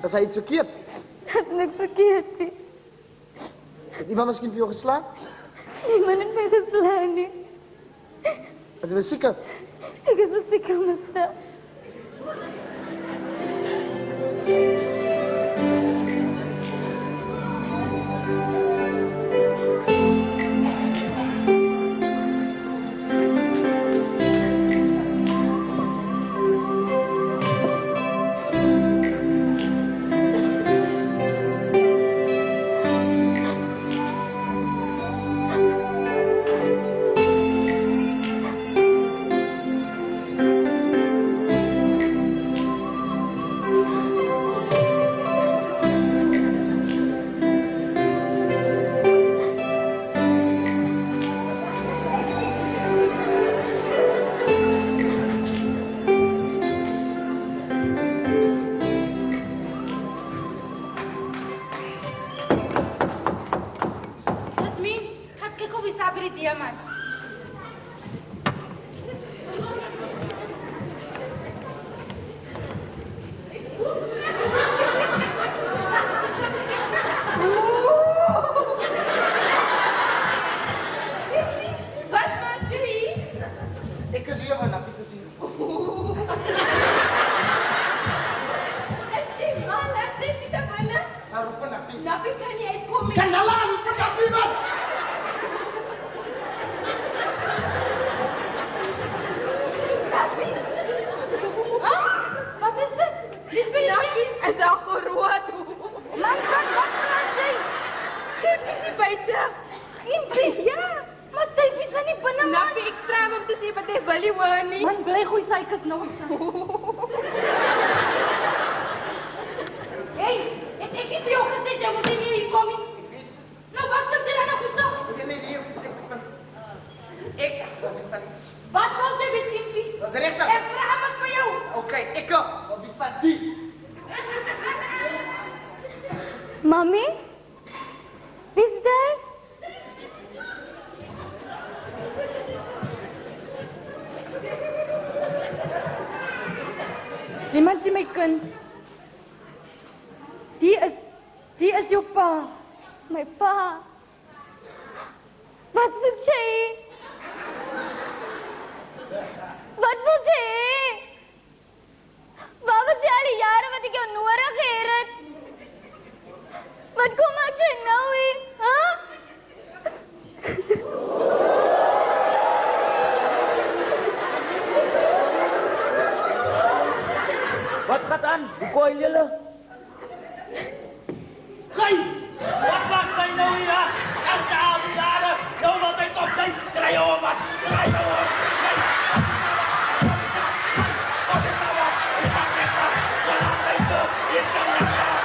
Was hij iets verkeerd? Dat is niks verkeerd nie. Het iemand misschien voor jou geslagen? Niemand het my geslaan nie. Het is zeker. Ek is verseker myself. Mami? Wie's daar? Niemand jy my kind. Die is jou pa. My pa. Wat moet jy? Wat moet jy? Waar was jy al die jare wat ek jou nodig het? Wat kom maak jy nou hier? Huh? Wat gaat aan? Hoe gooi jullie? Gij! Wat maakt mij nou hier? En de oude jaren, nou wat ik op zijn, draai je om wat, draai je om. Wat is nou wat? Je maakt echt wat, je laat mij zo, je kan echt wat.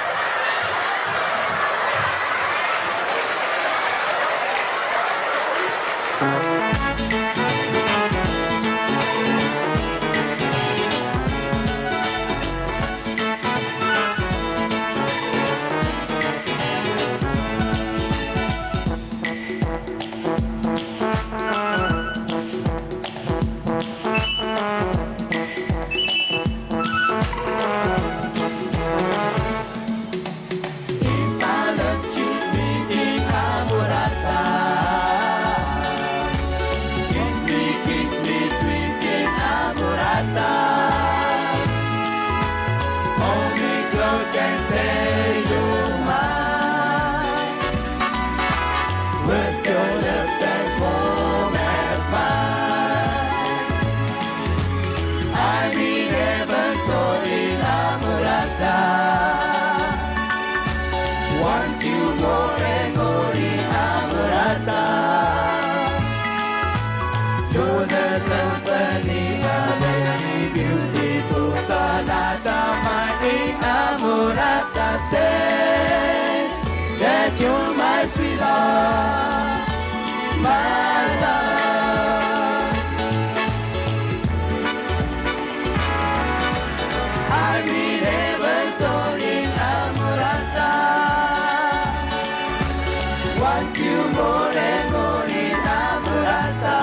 That you're my sweetheart, my love. I read heaven's door in Amorata. Want you more and more in Amorata.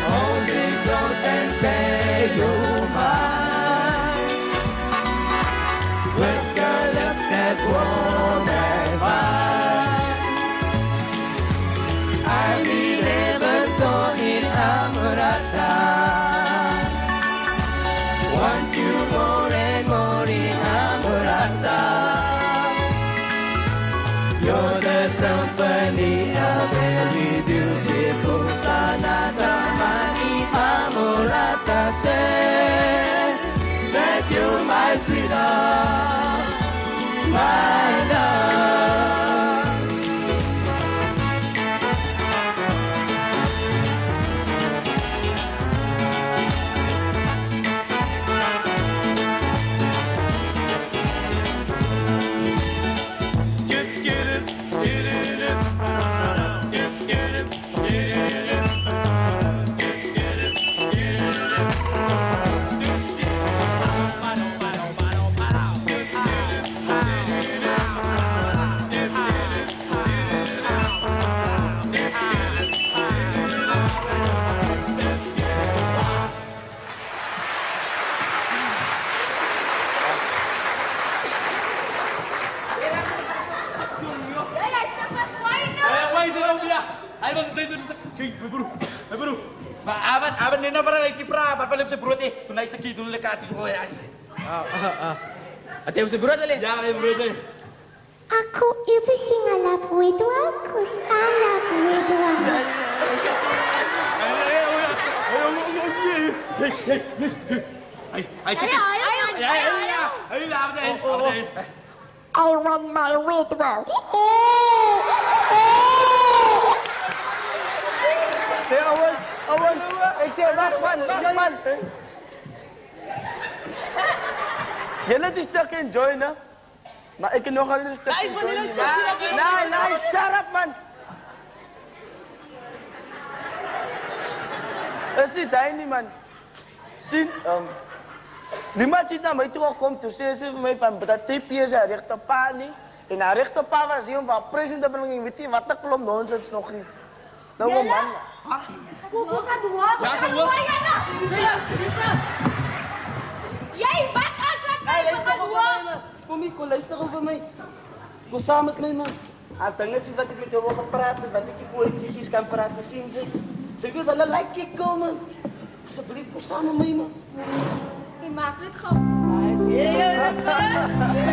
Hold me close and say you're mine. geluk that's warm and fine. I never saw in Amrata. Want you more and more in Amrata. You're the symphony of every beautiful sonata. Mani Amrata said that you're my sweetheart, my love. Abang Nina parang ay kipra, papalim sa brot eh. Kung nais nagkidul na kati sa kuya. Ate mo sa burot ali? Ya, ay brot eh. Aku ibu singalap wedo aku salap wedo aku. I want my wedo. Awan. Except Batman. Yan na distak enjoy na. Maikino ka rin distak enjoy. Nice, shut up man. Si tiny man. Sin lima cita mai tu kom tu se mai pam bata tipi sa rekta pa ni. Ina rekta pa was yung pa president ng inviti watak kolom nonsense no kri. Nawo man. Kuku ka dua. Yay, ba't asat kayo ka dua? Kumikulis na ko ba may kusamat may man. At tangat si dati may tawa ka parata, dati kipulit kikis ka parata sinse. Sabi ko sa lalaki ko man. Sa balik ko sama may man. Imaklit ka. Yeah.